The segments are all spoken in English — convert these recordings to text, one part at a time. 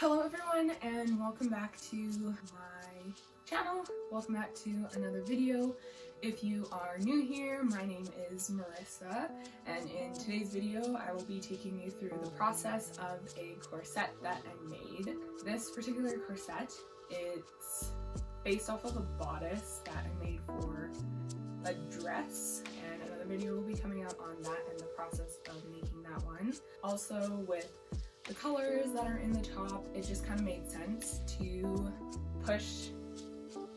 Hello everyone and welcome back to my channel. Welcome back to another video. If you are new here, my name is Marissa, and in today's video I will be taking you through the process of a corset that I made. This particular corset, it's based off of a bodice that I made for a dress, and another video will be coming out on that and the process of making that one. Also, with the colors that are in the top, it just kind of made sense to push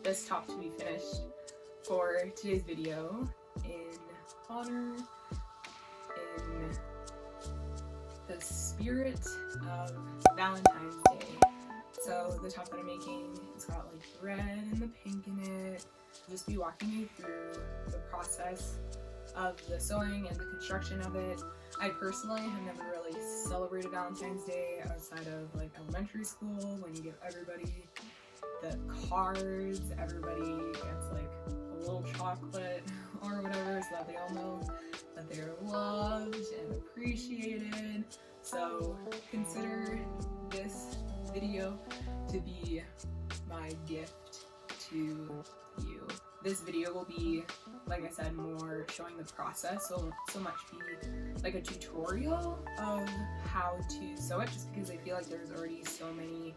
this top to be finished for today's video in honor, in the spirit of Valentine's Day. So the top that I'm making, it's got like the red and the pink in it. I'll just be walking you through the process of the sewing and the construction of it. I personally have never really celebrated Valentine's Day outside of like elementary school, when you give everybody the cards, everybody gets like a little chocolate or whatever, so that they all know that they're loved and appreciated. So consider this video to be my gift to you. This video will be, like I said, more showing the process, so so much be like a tutorial of how to sew it, just because I feel like there's already so many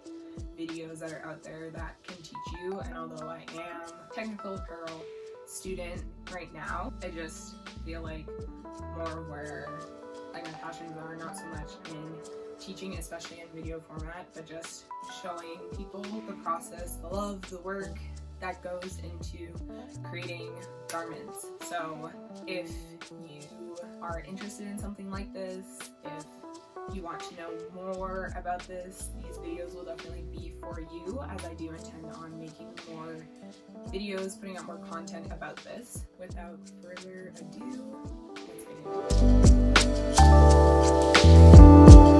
videos that are out there that can teach you. And although I am a technical apparel student right now, I just feel like more where like my passions are not so much in teaching, especially in video format, but just showing people the process, the love, the work that goes into creating garments. So if you are interested in something like this, if you want to know more about this, these videos will definitely be for you, as I do intend on making more videos, putting out more content about this. Without further ado, let's get into it.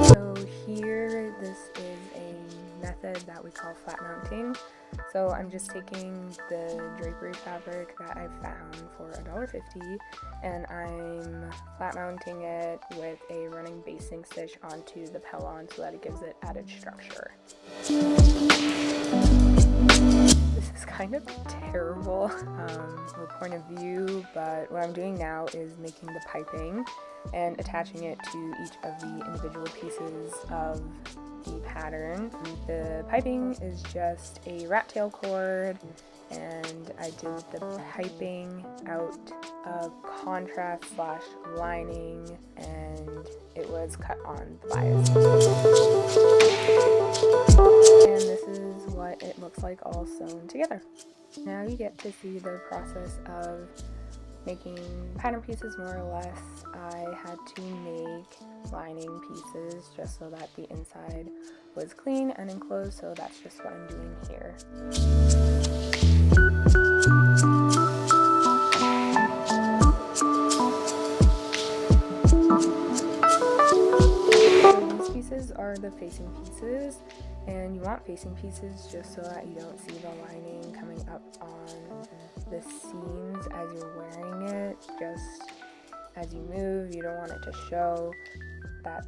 So here, this is a method that we call flat mounting. So I'm just taking the drapery fabric that I found for $1.50, and I'm flat mounting it with a running basting stitch onto the pellon so that it gives it added structure. This is kind of terrible from a point of view, but what I'm doing now is making the piping and attaching it to each of the individual pieces of the pattern. The piping is just a rat tail cord, and I did the piping out of contrast / lining, and it was cut on the bias. And this is what it looks like all sewn together. Now you get to see the process of making pattern pieces, more or less. I had to make lining pieces just so that the inside was clean and enclosed, so that's just what I'm doing here. So these pieces are the facing pieces, and you want facing pieces just so that you don't see the lining coming up on the seams as you're wearing it. Just as you move, you don't want it to show. That's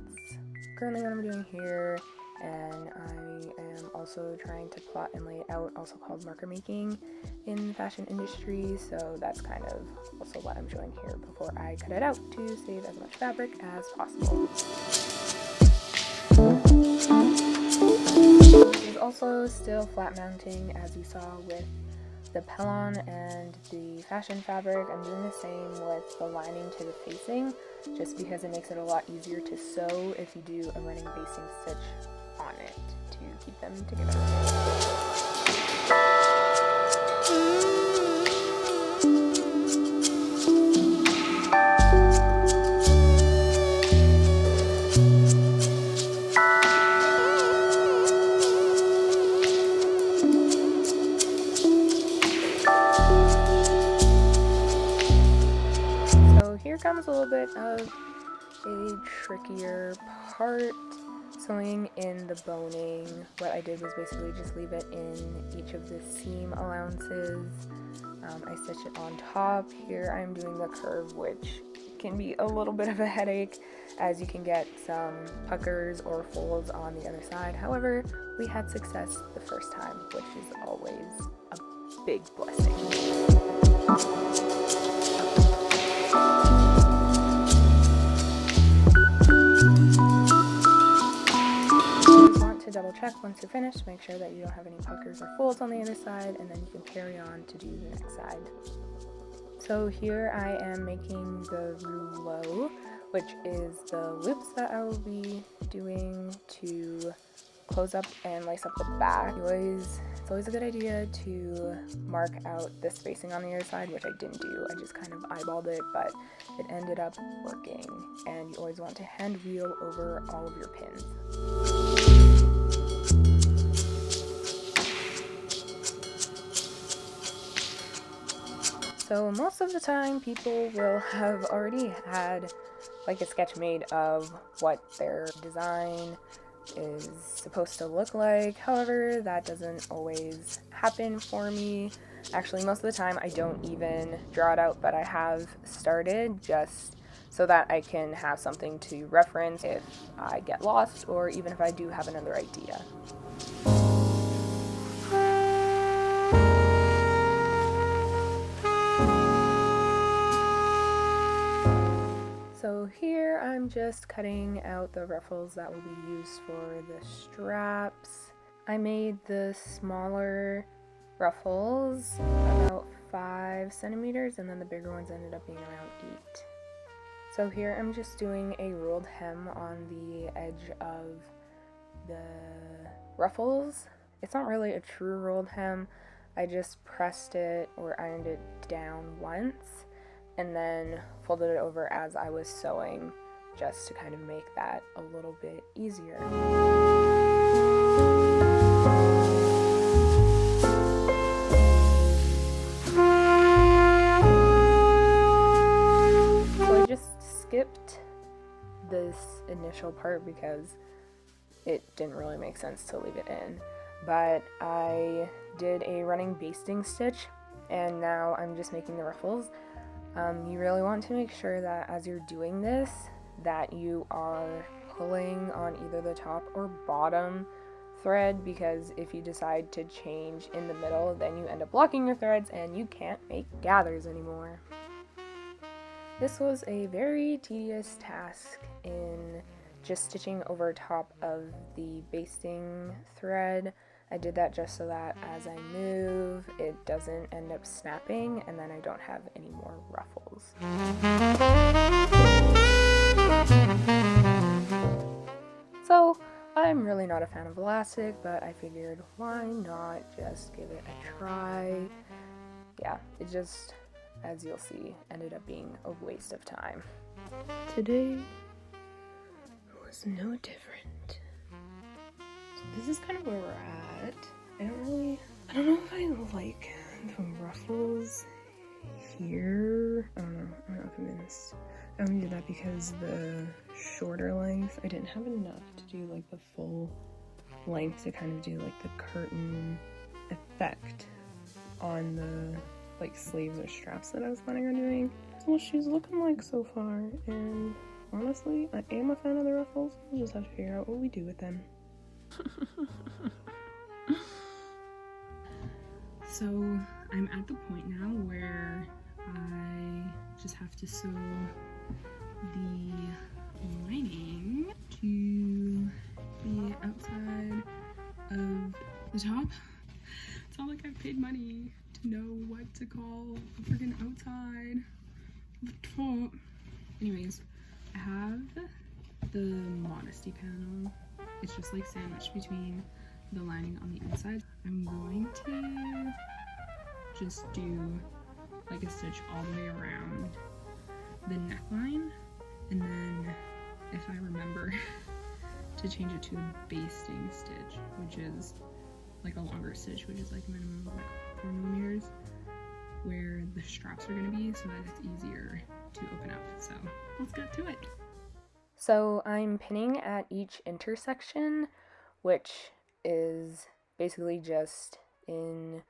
currently what I'm doing here, and I am also trying to plot and lay it out, also called marker making in the fashion industry, so that's kind of also what I'm showing here before I cut it out to save as much fabric as possible. There's also still flat mounting, as you saw with the pellon and the fashion fabric. I'm doing the same with the lining to the facing, just because it makes it a lot easier to sew if you do a running basting stitch on it to keep them together. Here comes a little bit of a trickier part, sewing in the boning. What I did was basically just leave it in each of the seam allowances. I stitched it on top. Here I'm doing the curve, which can be a little bit of a headache, as you can get some puckers or folds on the other side. However, we had success the first time, which is always a big blessing. To double check once you're finished, make sure that you don't have any puckers or folds on the other side, and then you can carry on to do the next side. So here I am making the rouleau, which is the loops that I will be doing to close up and lace up the back. It's always a good idea to mark out the spacing on the other side, which I didn't do. I just kind of eyeballed it, but it ended up working. And you always want to hand wheel over all of your pins. So most of the time people will have already had like a sketch made of what their design is supposed to look like. However, that doesn't always happen for me. Actually, most of the time I don't even draw it out, but I have started just so that I can have something to reference if I get lost or even if I do have another idea. So here I'm just cutting out the ruffles that will be used for the straps. I made the smaller ruffles about 5 centimeters, and then the bigger ones ended up being around 8. So here I'm just doing a ruled hem on the edge of the ruffles. It's not really a true rolled hem. I just pressed it or ironed it down once and then folded it over as I was sewing, just to kind of make that a little bit easier. So I just skipped this initial part because it didn't really make sense to leave it in. But I did a running basting stitch, and now I'm just making the ruffles. You really want to make sure that as you're doing this, that you are pulling on either the top or bottom thread, because if you decide to change in the middle, then you end up blocking your threads and you can't make gathers anymore. This was a very tedious task in just stitching over top of the basting thread. I did that just so that as I move, it doesn't end up snapping and then I don't have any more ruffles. So I'm really not a fan of elastic, but I figured why not just give it a try. Yeah, it just, as you'll see, ended up being a waste of time. Today was no different. So this is kind of where we're at. I don't know if I like the ruffles here. I don't know, I'm not convinced. I only did that because the shorter length, I didn't have enough to do like the full length to kind of do like the curtain effect on the like sleeves or straps that I was planning on doing. So what she's looking like so far, and honestly, I am a fan of the ruffles. We'll just have to figure out what we do with them. So I'm at the point now where I just have to sew the lining to the outside of the top. It's not like I've paid money to know what to call the freaking outside of the top. Anyways, I have the modesty panel. It's just like sandwiched between the lining on the inside. I'm going to just do like a stitch all the way around the neckline, and then if I remember to change it to a basting stitch, which is like a longer stitch, which is like a minimum of like 4 millimeters, where the straps are going to be, so that it's easier to open up. So let's get to it. So I'm pinning at each intersection, which is basically just in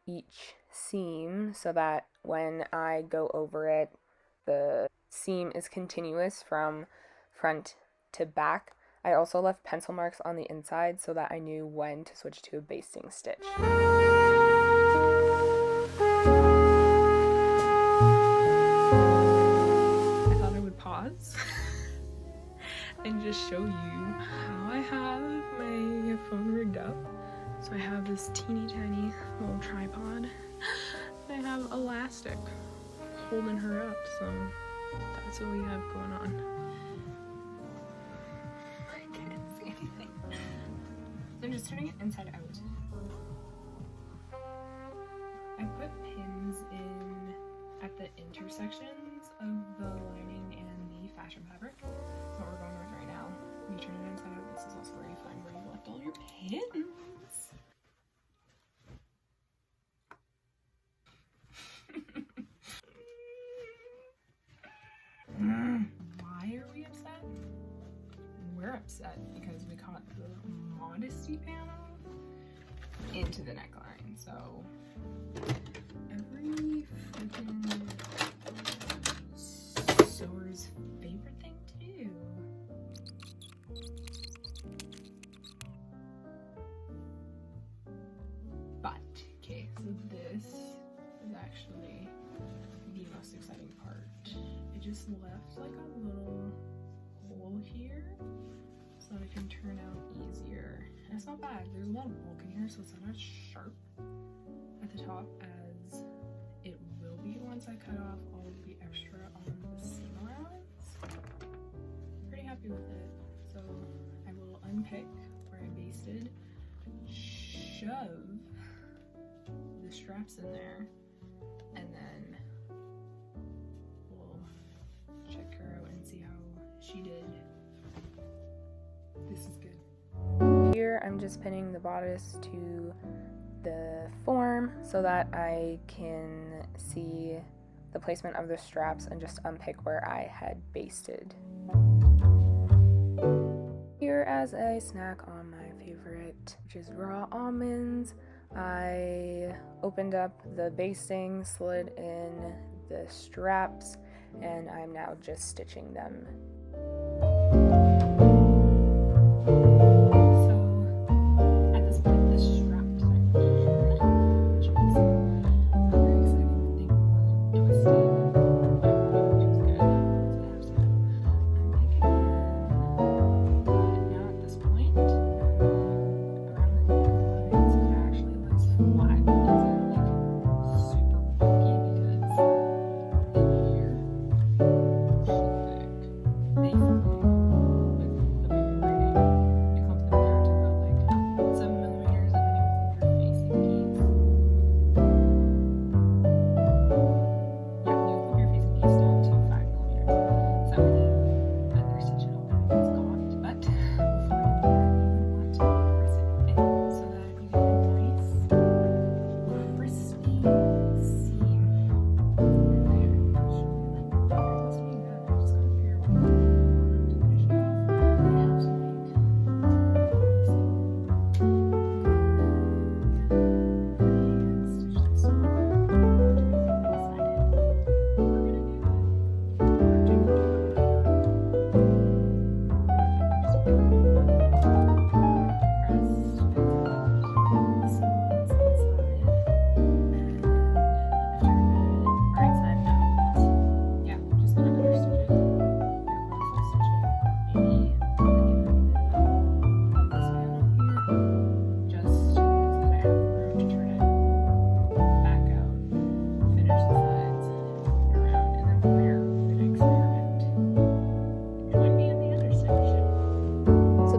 each seam, so that when I go over it, the seam is continuous from front to back. I also left pencil marks on the inside so that I knew when to switch to a basting stitch. I thought I would pause and just show you how I have my phone rigged up. So I have this teeny tiny little tripod. I have elastic holding her up, so that's what we have going on. I can't see anything. So I'm just turning it inside out. I put pins in at the intersections of the lining and the fashion fabric. That's what we're going with right now. When you turn it inside out, this is also where you find where you left all your pins. Why are we upset? We're upset because we caught the modesty panel into the neckline. So every freaking sewer's favorite thing to do. But okay, so this is actually the most exciting part. I just left like a little hole here so that it can turn out easier. And it's not bad. There's a lot of bulk in here, so it's not as sharp at the top as it will be once I cut off all of the extra on the seam allowance. Pretty happy with it. So I will unpick where I basted, shove the straps in there, and then we'll check her out and see how she did. This is good. Here I'm just pinning the bodice to the form so that I can see the placement of the straps and just unpick where I had basted. Here as a snack on my favorite, which is raw almonds, I opened up the basting, slid in the straps, and I'm now just stitching them.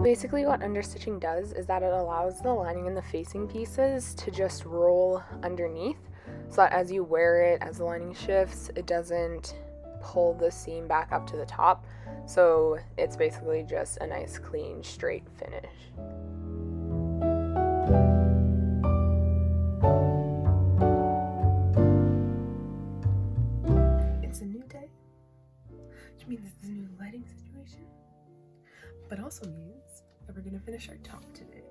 Basically what understitching does is that it allows the lining and the facing pieces to just roll underneath so that as you wear it, as the lining shifts, it doesn't pull the seam back up to the top. So it's basically just a nice clean straight finish. It's a new day, which means it's a new lighting situation, but also means that we're gonna finish our top today.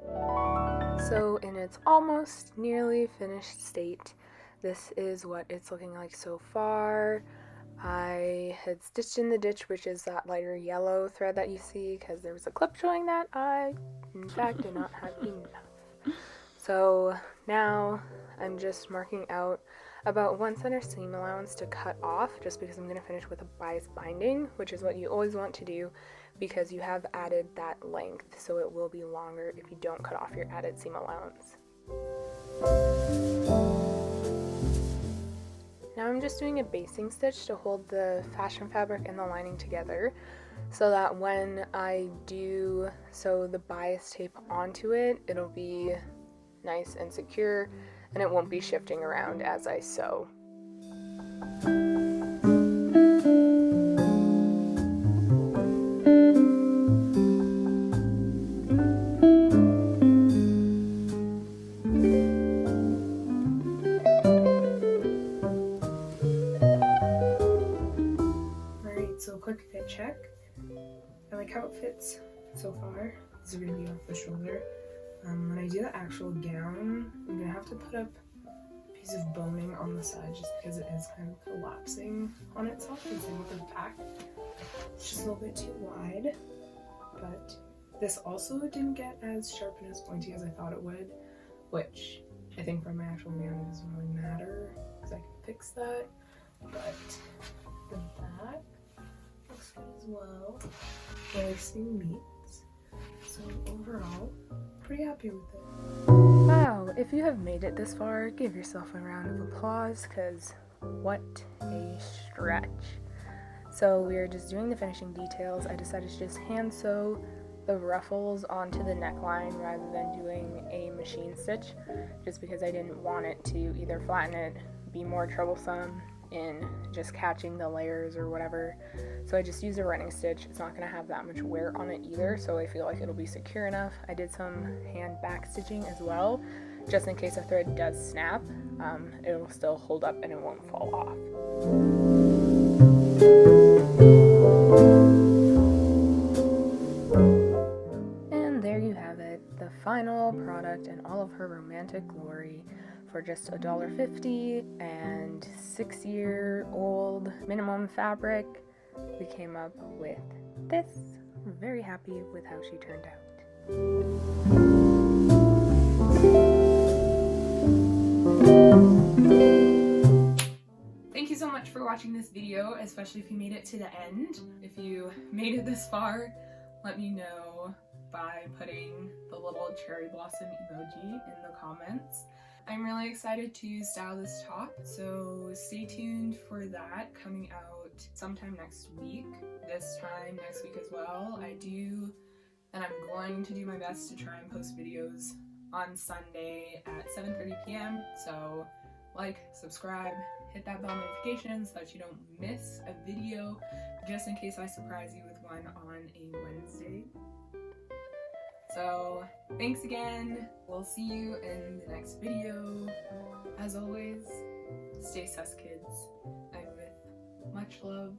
So in its almost nearly finished state, this is what it's looking like so far. I had stitched in the ditch, which is that lighter yellow thread that you see, because there was a clip showing that I, in fact, did not have enough. So now I'm just marking out about 1 center seam allowance to cut off, just because I'm going to finish with a bias binding, which is what you always want to do because you have added that length, so it will be longer if you don't cut off your added seam allowance. Now I'm just doing a basting stitch to hold the fashion fabric and the lining together, so that when I do sew the bias tape onto it, it'll be nice and secure and it won't be shifting around as I sew. So quick fit check. I like how it fits so far. These are going to be off the shoulder. When I do the actual gown, I'm going to have to put up a piece of boning on the side just because it is kind of collapsing on itself. And same with the back. It's just a little bit too wide. But this also didn't get as sharp and as pointy as I thought it would, which I think for my actual gown it doesn't really matter because I can fix that. But the back looks good as well. Lacing meets. So overall, pretty happy with it. Wow, if you have made it this far, give yourself a round of applause, because what a stretch. So we are just doing the finishing details. I decided to just hand sew the ruffles onto the neckline rather than doing a machine stitch, just because I didn't want it to either flatten it, be more troublesome in just catching the layers or whatever. So I just used a running stitch. It's not going to have that much wear on it either, so I feel like it'll be secure enough. I did some hand back stitching as well, just in case a thread does snap. It'll still hold up and it won't fall off. And there you have it, the final product in all of her romantic glory. For just $1.50 and 6-year-old minimum fabric, we came up with this. I'm very happy with how she turned out. Thank you so much for watching this video, especially if you made it to the end. If you made it this far, let me know by putting the little cherry blossom emoji in the comments. I'm really excited to style this top, so stay tuned for that coming out sometime next week. This time next week as well. I'm going to do my best to try and post videos on Sunday at 7:30 p.m. So like, subscribe, hit that bell notification so that you don't miss a video, just in case I surprise you with one on a Wednesday. So thanks again. We'll see you in the next video. As always, stay sus kids, and with much love